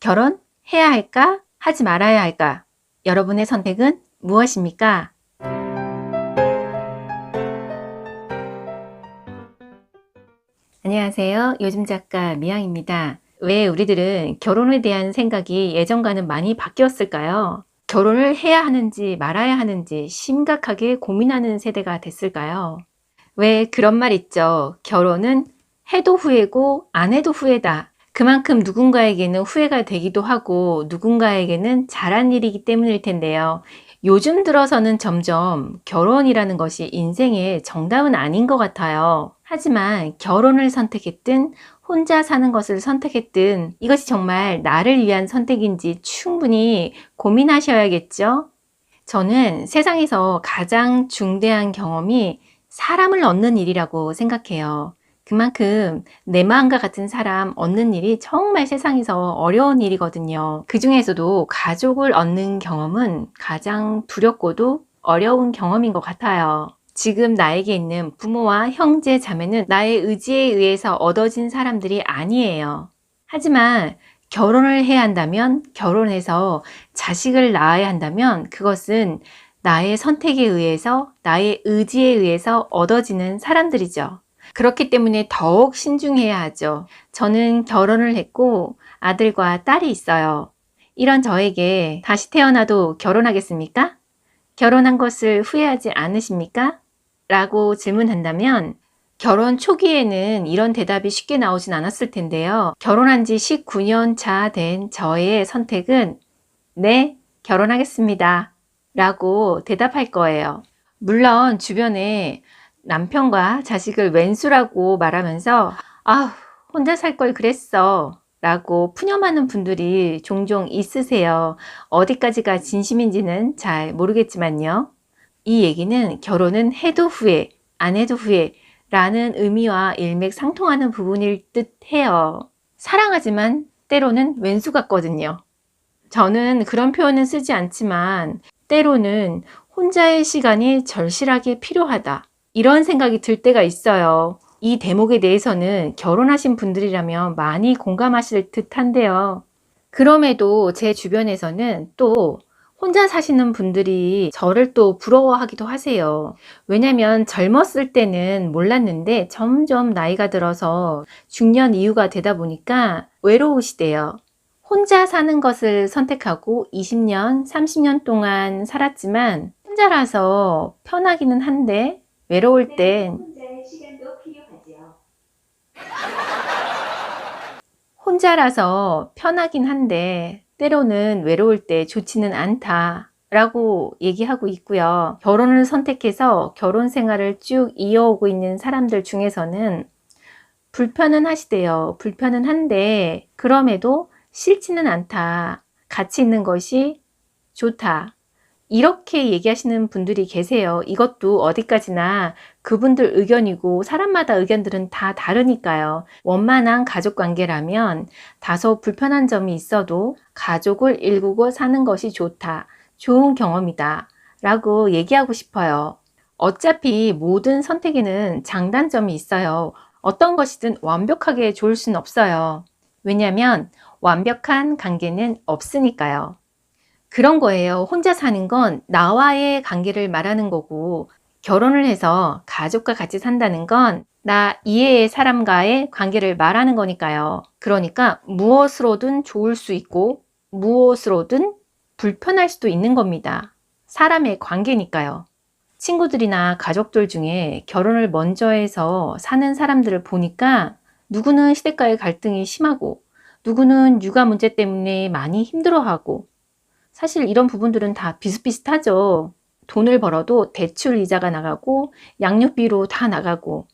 결혼해야 할까? 하지 말아야 할까? 여러분의 선택은 무엇입니까? 안녕하세요. 요즘 작가 미양입니다. 왜 우리들은 결혼에 대한 생각이 예전과는 많이 바뀌었을까요? 결혼을 해야 하는지 말아야 하는지 심각하게 고민하는 세대가 됐을까요? 왜 그런 말 있죠? 결혼은 해도 후회고 안 해도 후회다. 그만큼 누군가에게는 후회가 되기도 하고 누군가에게는 잘한 일이기 때문일 텐데요. 요즘 들어서는 점점 결혼이라는 것이 인생의 정답은 아닌 것 같아요. 하지만 결혼을 선택했든 혼자 사는 것을 선택했든 이것이 정말 나를 위한 선택인지 충분히 고민하셔야겠죠? 저는 세상에서 가장 중대한 경험이 사람을 얻는 일이라고 생각해요. 그만큼 내 마음과 같은 사람 얻는 일이 정말 세상에서 어려운 일이거든요. 그 중에서도 가족을 얻는 경험은 가장 두렵고도 어려운 경험인 것 같아요. 지금 나에게 있는 부모와 형제, 자매는 나의 의지에 의해서 얻어진 사람들이 아니에요. 하지만 결혼을 해야 한다면, 결혼해서 자식을 낳아야 한다면 그것은 나의 선택에 의해서, 나의 의지에 의해서 얻어지는 사람들이죠. 그렇기 때문에 더욱 신중해야 하죠. 저는 결혼을 했고 아들과 딸이 있어요. 이런 저에게 다시 태어나도 결혼하겠습니까? 결혼한 것을 후회하지 않으십니까? 라고 질문한다면 결혼 초기에는 이런 대답이 쉽게 나오진 않았을 텐데요. 결혼한 지 19년 차 된 저의 선택은 네, 결혼하겠습니다. 라고 대답할 거예요. 물론 주변에 남편과 자식을 왼수라고 말하면서 아휴, 혼자 살 걸 그랬어 라고 푸념하는 분들이 종종 있으세요. 어디까지가 진심인지는 잘 모르겠지만요. 이 얘기는 결혼은 해도 후회, 안 해도 후회 라는 의미와 일맥상통하는 부분일 듯 해요. 사랑하지만 때로는 왼수 같거든요. 저는 그런 표현은 쓰지 않지만 때로는 혼자의 시간이 절실하게 필요하다. 이런 생각이 들 때가 있어요. 이 대목에 대해서는 결혼하신 분들이라면 많이 공감하실 듯한데요. 그럼에도 제 주변에서는 또 혼자 사시는 분들이 저를 또 부러워하기도 하세요. 왜냐면 젊었을 때는 몰랐는데 점점 나이가 들어서 중년 이후가 되다 보니까 외로우시대요. 혼자 사는 것을 선택하고 20년, 30년 동안 살았지만 혼자라서 편하기는 한데 외로울 땐 혼자라서 편하긴 한데 때로는 외로울 때 좋지는 않다 라고 얘기하고 있고요. 결혼을 선택해서 결혼 생활을 쭉 이어오고 있는 사람들 중에서는 불편은 하시대요. 불편은 한데 그럼에도 싫지는 않다. 같이 있는 것이 좋다. 이렇게 얘기하시는 분들이 계세요. 이것도 어디까지나 그분들 의견이고 사람마다 의견들은 다 다르니까요. 원만한 가족 관계라면 다소 불편한 점이 있어도 가족을 일구고 사는 것이 좋다. 좋은 경험이다. 라고 얘기하고 싶어요. 어차피 모든 선택에는 장단점이 있어요. 어떤 것이든 완벽하게 좋을 수는 없어요. 왜냐하면 완벽한 관계는 없으니까요. 그런 거예요. 혼자 사는 건 나와의 관계를 말하는 거고 결혼을 해서 가족과 같이 산다는 건 나 이외의 사람과의 관계를 말하는 거니까요. 그러니까 무엇으로든 좋을 수 있고 무엇으로든 불편할 수도 있는 겁니다. 사람의 관계니까요. 친구들이나 가족들 중에 결혼을 먼저 해서 사는 사람들을 보니까 누구는 시댁과의 갈등이 심하고 누구는 육아 문제 때문에 많이 힘들어하고 사실 이런 부분들은 다 비슷비슷하죠. 돈을 벌어도 대출 이자가 나가고 양육비로 다 나가고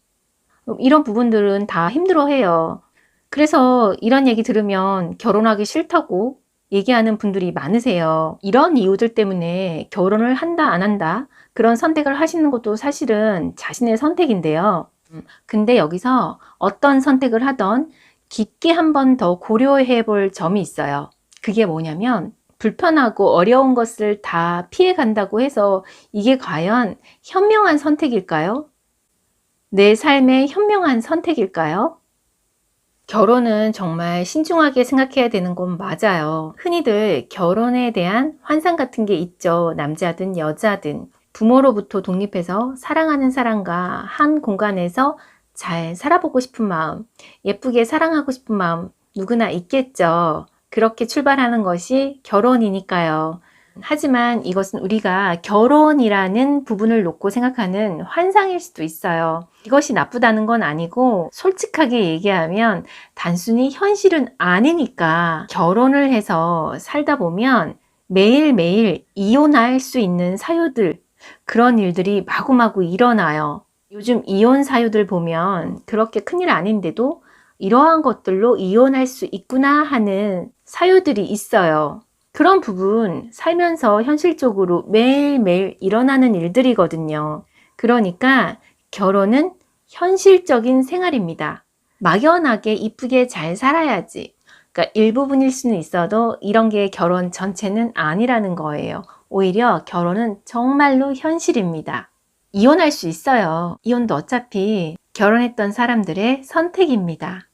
이런 부분들은 다 힘들어해요. 그래서 이런 얘기 들으면 결혼하기 싫다고 얘기하는 분들이 많으세요. 이런 이유들 때문에 결혼을 한다 안 한다 그런 선택을 하시는 것도 사실은 자신의 선택인데요. 근데 여기서 어떤 선택을 하던 깊게 한 번 더 고려해 볼 점이 있어요. 그게 뭐냐면 불편하고 어려운 것을 다 피해 간다고 해서 이게 과연 현명한 선택일까요? 내 삶의 현명한 선택일까요? 결혼은 정말 신중하게 생각해야 되는 건 맞아요. 흔히들 결혼에 대한 환상 같은 게 있죠. 남자든 여자든. 부모로부터 독립해서 사랑하는 사람과 한 공간에서 잘 살아보고 싶은 마음, 예쁘게 사랑하고 싶은 마음 누구나 있겠죠. 그렇게 출발하는 것이 결혼이니까요. 하지만 이것은 우리가 결혼이라는 부분을 놓고 생각하는 환상일 수도 있어요. 이것이 나쁘다는 건 아니고 솔직하게 얘기하면 단순히 현실은 아니니까 결혼을 해서 살다 보면 매일매일 이혼할 수 있는 사유들, 그런 일들이 마구마구 일어나요. 요즘 이혼 사유들 보면 그렇게 큰일 아닌데도 이러한 것들로 이혼할 수 있구나 하는 사유들이 있어요. 그런 부분 살면서 현실적으로 매일매일 일어나는 일들이거든요. 그러니까 결혼은 현실적인 생활입니다. 막연하게 이쁘게 잘 살아야지. 그러니까 일부분일 수는 있어도 이런 게 결혼 전체는 아니라는 거예요. 오히려 결혼은 정말로 현실입니다. 이혼할 수 있어요. 이혼도 어차피 결혼했던 사람들의 선택입니다.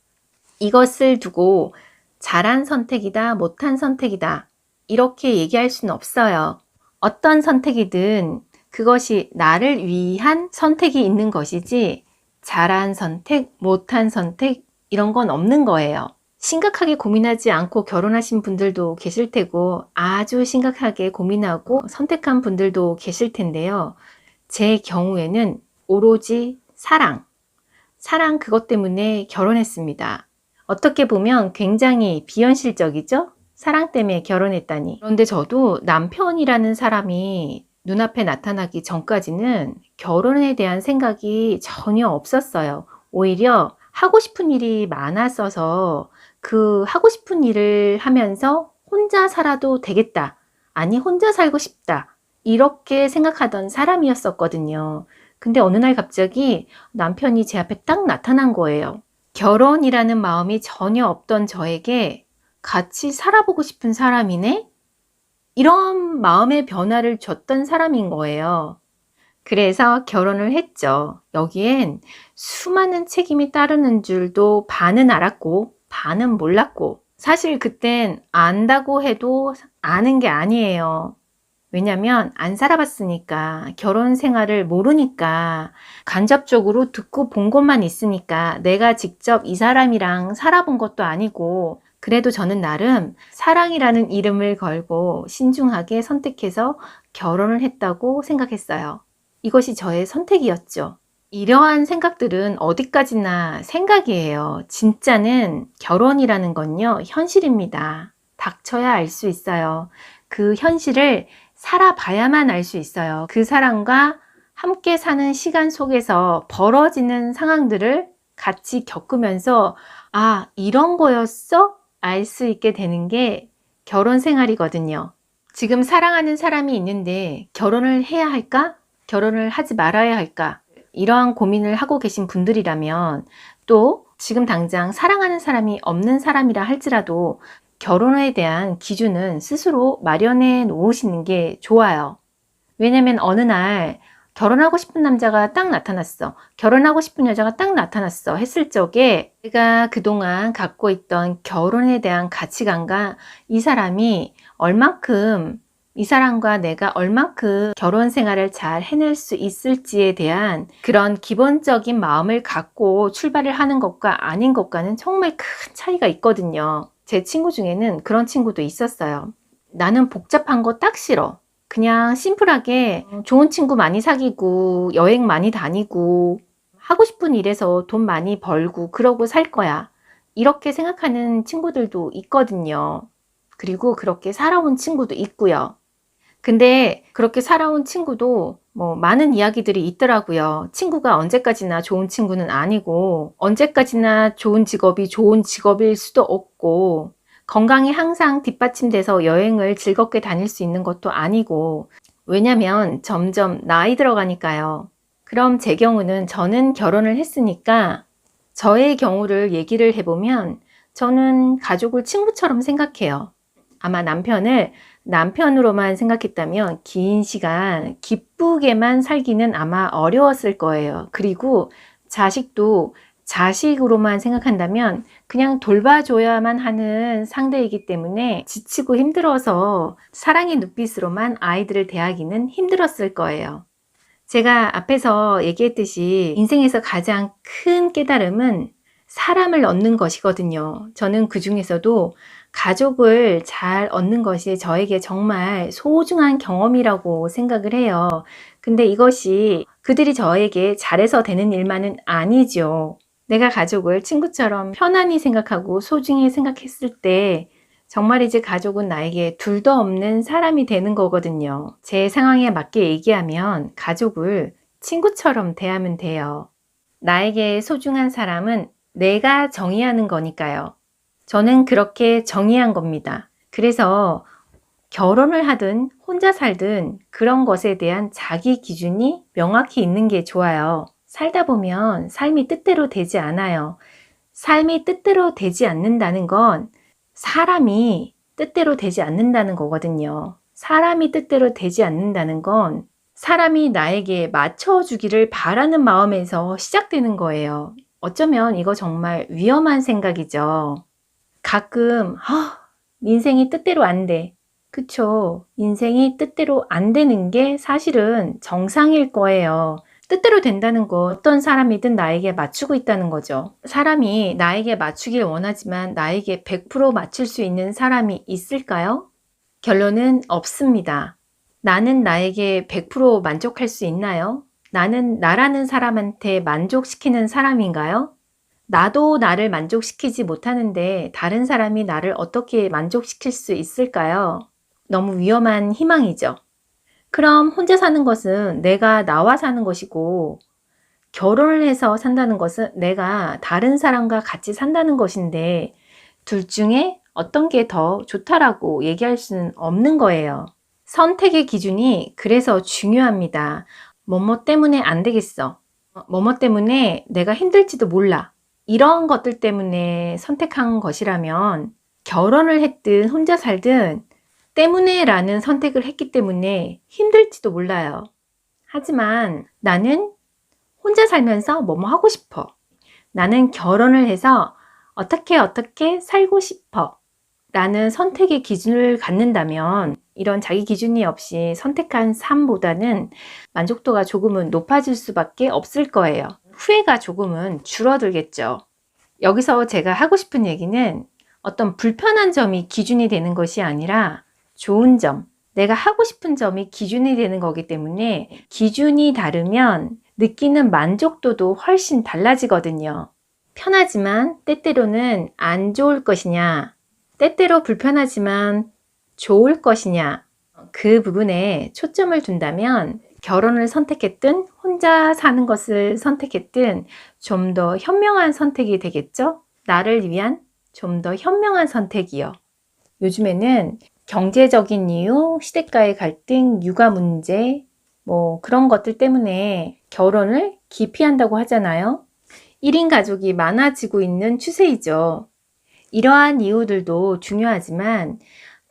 이것을 두고 잘한 선택이다, 못한 선택이다, 이렇게 얘기할 수는 없어요. 어떤 선택이든 그것이 나를 위한 선택이 있는 것이지 잘한 선택, 못한 선택 이런 건 없는 거예요. 심각하게 고민하지 않고 결혼하신 분들도 계실 테고 아주 심각하게 고민하고 선택한 분들도 계실 텐데요. 제 경우에는 오로지 사랑 그것 때문에 결혼했습니다. 어떻게 보면 굉장히 비현실적이죠? 사랑 때문에 결혼했다니. 그런데 저도 남편이라는 사람이 눈앞에 나타나기 전까지는 결혼에 대한 생각이 전혀 없었어요. 오히려 하고 싶은 일이 많았어서 그 하고 싶은 일을 하면서 혼자 살아도 되겠다. 아니, 혼자 살고 싶다. 이렇게 생각하던 사람이었었거든요. 근데 어느 날 갑자기 남편이 제 앞에 딱 나타난 거예요. 결혼이라는 마음이 전혀 없던 저에게 같이 살아보고 싶은 사람이네? 이런 마음의 변화를 줬던 사람인 거예요. 그래서 결혼을 했죠. 여기엔 수많은 책임이 따르는 줄도 반은 알았고 반은 몰랐고, 사실 그땐 안다고 해도 아는 게 아니에요. 왜냐면 안 살아봤으니까, 결혼 생활을 모르니까, 간접적으로 듣고 본 것만 있으니까, 내가 직접 이 사람이랑 살아본 것도 아니고, 그래도 저는 나름 사랑이라는 이름을 걸고 신중하게 선택해서 결혼을 했다고 생각했어요. 이것이 저의 선택이었죠. 이러한 생각들은 어디까지나 생각이에요. 진짜는 결혼이라는 건요, 현실입니다. 닥쳐야 알 수 있어요. 그 현실을 살아봐야만 알 수 있어요. 그 사람과 함께 사는 시간 속에서 벌어지는 상황들을 같이 겪으면서 아, 이런 거였어? 알 수 있게 되는 게 결혼 생활이거든요. 지금 사랑하는 사람이 있는데 결혼을 해야 할까? 결혼을 하지 말아야 할까? 이러한 고민을 하고 계신 분들이라면, 또 지금 당장 사랑하는 사람이 없는 사람이라 할지라도 결혼에 대한 기준은 스스로 마련해 놓으시는 게 좋아요. 왜냐면 어느 날 결혼하고 싶은 남자가 딱 나타났어, 결혼하고 싶은 여자가 딱 나타났어 했을 적에 내가 그동안 갖고 있던 결혼에 대한 가치관과 이 사람이 얼만큼, 이 사람과 내가 얼만큼 결혼 생활을 잘 해낼 수 있을지에 대한 그런 기본적인 마음을 갖고 출발을 하는 것과 아닌 것과는 정말 큰 차이가 있거든요. 제 친구 중에는 그런 친구도 있었어요. 나는 복잡한 거 딱 싫어. 그냥 심플하게 좋은 친구 많이 사귀고 여행 많이 다니고 하고 싶은 일에서 돈 많이 벌고 그러고 살 거야. 이렇게 생각하는 친구들도 있거든요. 그리고 그렇게 살아온 친구도 있고요. 근데 그렇게 살아온 친구도 많은 이야기들이 있더라고요. 친구가 언제까지나 좋은 친구는 아니고, 언제까지나 좋은 직업이 좋은 직업일 수도 없고, 건강이 항상 뒷받침돼서 여행을 즐겁게 다닐 수 있는 것도 아니고, 왜냐면 점점 나이 들어가니까요. 그럼 제 경우는, 저는 결혼을 했으니까 저의 경우를 얘기를 해보면 저는 가족을 친구처럼 생각해요. 아마 남편을 남편으로만 생각했다면 긴 시간 기쁘게만 살기는 아마 어려웠을 거예요. 그리고 자식도 자식으로만 생각한다면 그냥 돌봐줘야만 하는 상대이기 때문에 지치고 힘들어서 사랑의 눈빛으로만 아이들을 대하기는 힘들었을 거예요. 제가 앞에서 얘기했듯이 인생에서 가장 큰 깨달음은 사람을 얻는 것이거든요. 저는 그 중에서도 가족을 잘 얻는 것이 저에게 정말 소중한 경험이라고 생각을 해요. 근데 이것이 그들이 저에게 잘해서 되는 일만은 아니죠. 내가 가족을 친구처럼 편안히 생각하고 소중히 생각했을 때 정말이지 가족은 나에게 둘도 없는 사람이 되는 거거든요. 제 상황에 맞게 얘기하면 가족을 친구처럼 대하면 돼요. 나에게 소중한 사람은 내가 정의하는 거니까요. 저는 그렇게 정의한 겁니다. 그래서 결혼을 하든 혼자 살든 그런 것에 대한 자기 기준이 명확히 있는 게 좋아요. 살다 보면 삶이 뜻대로 되지 않아요. 삶이 뜻대로 되지 않는다는 건 사람이 뜻대로 되지 않는다는 거거든요. 사람이 뜻대로 되지 않는다는 건 사람이 나에게 맞춰주기를 바라는 마음에서 시작되는 거예요. 어쩌면 이거 정말 위험한 생각이죠. 가끔 인생이 뜻대로 안 돼. 그쵸? 인생이 뜻대로 안 되는 게 사실은 정상일 거예요. 뜻대로 된다는 거 어떤 사람이든 나에게 맞추고 있다는 거죠. 사람이 나에게 맞추길 원하지만 나에게 100% 맞출 수 있는 사람이 있을까요? 결론은 없습니다. 나는 나에게 100% 만족할 수 있나요? 나는 나라는 사람한테 만족시키는 사람인가요? 나도 나를 만족시키지 못하는데 다른 사람이 나를 어떻게 만족시킬 수 있을까요? 너무 위험한 희망이죠. 그럼 혼자 사는 것은 내가 나와 사는 것이고 결혼을 해서 산다는 것은 내가 다른 사람과 같이 산다는 것인데 둘 중에 어떤 게 더 좋다라고 얘기할 수는 없는 거예요. 선택의 기준이 그래서 중요합니다. 뭐뭐 때문에 안 되겠어. 뭐뭐 때문에 내가 힘들지도 몰라. 이런 것들 때문에 선택한 것이라면 결혼을 했든 혼자 살든 때문에 라는 선택을 했기 때문에 힘들지도 몰라요. 하지만 나는 혼자 살면서 뭐뭐 하고 싶어. 나는 결혼을 해서 어떻게 살고 싶어. 라는 선택의 기준을 갖는다면 이런 자기 기준이 없이 선택한 삶보다는 만족도가 조금은 높아질 수밖에 없을 거예요. 후회가 조금은 줄어들겠죠. 여기서 제가 하고 싶은 얘기는 어떤 불편한 점이 기준이 되는 것이 아니라 좋은 점, 내가 하고 싶은 점이 기준이 되는 거기 때문에 기준이 다르면 느끼는 만족도도 훨씬 달라지거든요. 편하지만 때때로는 안 좋을 것이냐, 때때로 불편하지만 좋을 것이냐, 그 부분에 초점을 둔다면 결혼을 선택했든 혼자 사는 것을 선택했든 좀 더 현명한 선택이 되겠죠? 나를 위한 좀 더 현명한 선택이요. 요즘에는 경제적인 이유, 시댁과의 갈등, 육아 문제, 뭐 그런 것들 때문에 결혼을 기피한다고 하잖아요. 1인 가족이 많아지고 있는 추세이죠. 이러한 이유들도 중요하지만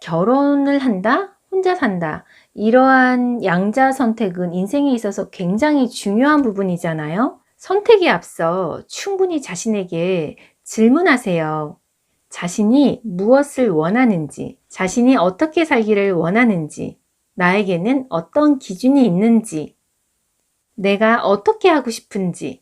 결혼을 한다, 혼자 산다. 이러한 양자 선택은 인생에 있어서 굉장히 중요한 부분이잖아요. 선택에 앞서 충분히 자신에게 질문하세요. 자신이 무엇을 원하는지, 자신이 어떻게 살기를 원하는지, 나에게는 어떤 기준이 있는지, 내가 어떻게 하고 싶은지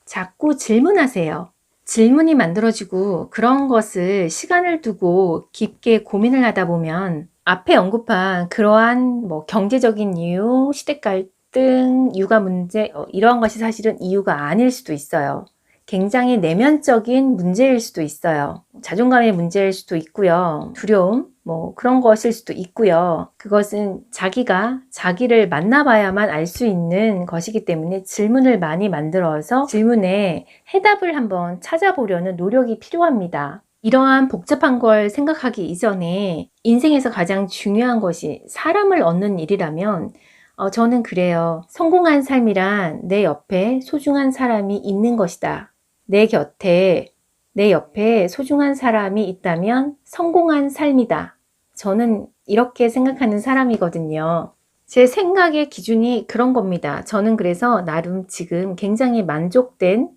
자꾸 질문하세요. 질문이 만들어지고 그런 것을 시간을 두고 깊게 고민을 하다 보면 앞에 언급한 그러한 경제적인 이유, 시댁 갈등, 육아 문제 이러한 것이 사실은 이유가 아닐 수도 있어요. 굉장히 내면적인 문제일 수도 있어요. 자존감의 문제일 수도 있고요. 두려움, 그런 것일 수도 있고요. 그것은 자기가 자기를 만나봐야만 알 수 있는 것이기 때문에 질문을 많이 만들어서 질문에 해답을 한번 찾아보려는 노력이 필요합니다. 이러한 복잡한 걸 생각하기 이전에 인생에서 가장 중요한 것이 사람을 얻는 일이라면 저는 그래요. 성공한 삶이란 내 옆에 소중한 사람이 있는 것이다. 내 옆에 소중한 사람이 있다면 성공한 삶이다. 저는 이렇게 생각하는 사람이거든요. 제 생각의 기준이 그런 겁니다. 저는 그래서 나름 지금 굉장히 만족된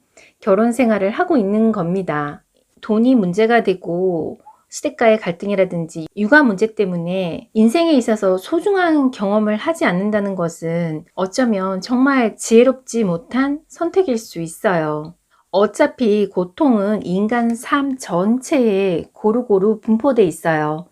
결혼 생활을 하고 있는 겁니다. 돈이 문제가 되고 시댁과의 갈등이라든지 육아 문제 때문에 인생에 있어서 소중한 경험을 하지 않는다는 것은 어쩌면 정말 지혜롭지 못한 선택일 수 있어요. 어차피 고통은 인간 삶 전체에 고루고루 분포돼 있어요.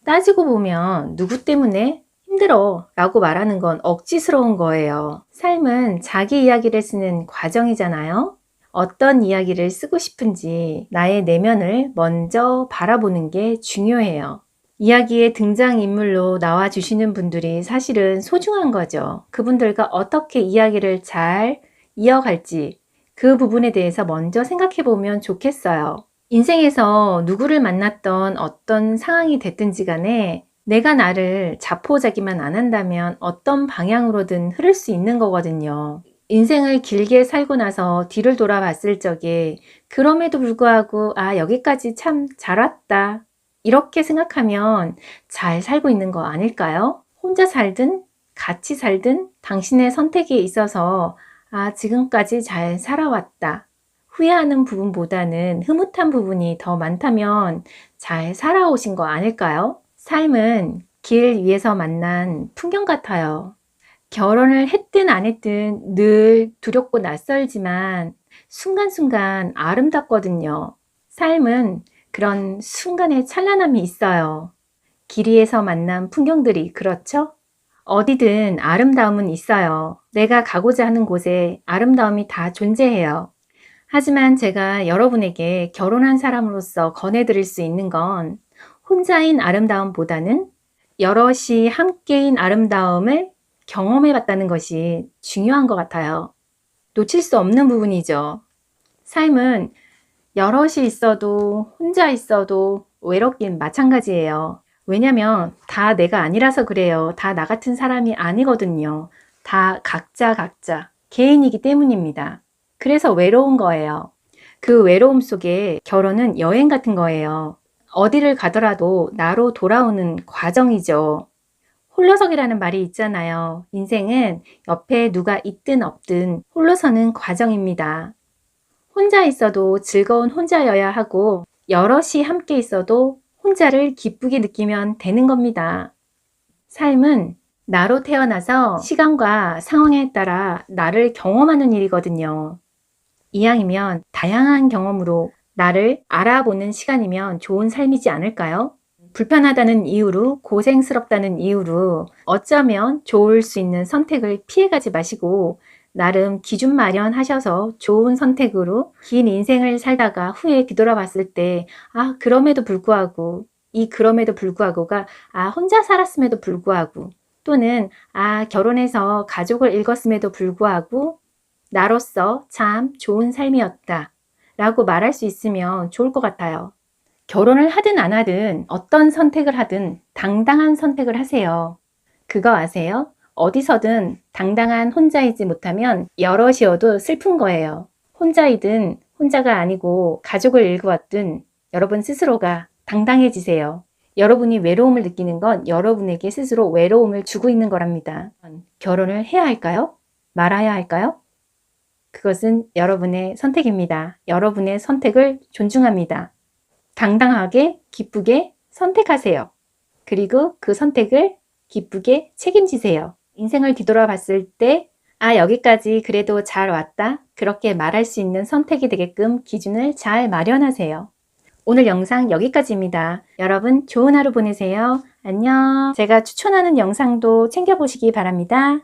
따지고 보면 누구 때문에 힘들어 라고 말하는 건 억지스러운 거예요. 삶은 자기 이야기를 쓰는 과정이잖아요. 어떤 이야기를 쓰고 싶은지 나의 내면을 먼저 바라보는 게 중요해요. 이야기의 등장인물로 나와주시는 분들이 사실은 소중한 거죠. 그분들과 어떻게 이야기를 잘 이어갈지 그 부분에 대해서 먼저 생각해 보면 좋겠어요. 인생에서 누구를 만났던 어떤 상황이 됐든지 간에 내가 나를 자포자기만 안 한다면 어떤 방향으로든 흐를 수 있는 거거든요. 인생을 길게 살고 나서 뒤를 돌아봤을 적에 그럼에도 불구하고 여기까지 참 잘 왔다 이렇게 생각하면 잘 살고 있는 거 아닐까요? 혼자 살든 같이 살든 당신의 선택에 있어서 지금까지 잘 살아왔다. 후회하는 부분보다는 흐뭇한 부분이 더 많다면 잘 살아오신 거 아닐까요? 삶은 길 위에서 만난 풍경 같아요. 결혼을 했든 안 했든 늘 두렵고 낯설지만 순간순간 아름답거든요. 삶은 그런 순간의 찬란함이 있어요. 길 위에서 만난 풍경들이 그렇죠? 어디든 아름다움은 있어요. 내가 가고자 하는 곳에 아름다움이 다 존재해요. 하지만 제가 여러분에게 결혼한 사람으로서 권해드릴 수 있는 건 혼자인 아름다움보다는 여럿이 함께인 아름다움을 경험해 봤다는 것이 중요한 것 같아요. 놓칠 수 없는 부분이죠. 삶은 여럿이 있어도 혼자 있어도 외롭긴 마찬가지예요. 왜냐면 다 내가 아니라서 그래요. 다 나 같은 사람이 아니거든요. 다 각자 개인이기 때문입니다. 그래서 외로운 거예요. 그 외로움 속에 결혼은 여행 같은 거예요. 어디를 가더라도 나로 돌아오는 과정이죠. 홀로서기라는 말이 있잖아요. 인생은 옆에 누가 있든 없든 홀로서는 과정입니다. 혼자 있어도 즐거운 혼자여야 하고 여럿이 함께 있어도 혼자를 기쁘게 느끼면 되는 겁니다. 삶은 나로 태어나서 시간과 상황에 따라 나를 경험하는 일이거든요. 이왕이면 다양한 경험으로 나를 알아보는 시간이면 좋은 삶이지 않을까요? 불편하다는 이유로, 고생스럽다는 이유로 어쩌면 좋을 수 있는 선택을 피해가지 마시고 나름 기준 마련하셔서 좋은 선택으로 긴 인생을 살다가 후에 뒤돌아봤을 때 그럼에도 불구하고 그럼에도 불구하고가 혼자 살았음에도 불구하고 또는 결혼해서 가족을 일궜음에도 불구하고 나로서 참 좋은 삶이었다 라고 말할 수 있으면 좋을 것 같아요. 결혼을 하든 안 하든 어떤 선택을 하든 당당한 선택을 하세요. 그거 아세요? 어디서든 당당한 혼자이지 못하면 여럿이어도 슬픈 거예요. 혼자이든 혼자가 아니고 가족을 일구었든 여러분 스스로가 당당해지세요. 여러분이 외로움을 느끼는 건 여러분에게 스스로 외로움을 주고 있는 거랍니다. 결혼을 해야 할까요? 말아야 할까요? 그것은 여러분의 선택입니다. 여러분의 선택을 존중합니다. 당당하게 기쁘게 선택하세요. 그리고 그 선택을 기쁘게 책임지세요. 인생을 뒤돌아봤을 때 여기까지 그래도 잘 왔다 그렇게 말할 수 있는 선택이 되게끔 기준을 잘 마련하세요. 오늘 영상 여기까지입니다. 여러분 좋은 하루 보내세요. 안녕. 제가 추천하는 영상도 챙겨보시기 바랍니다.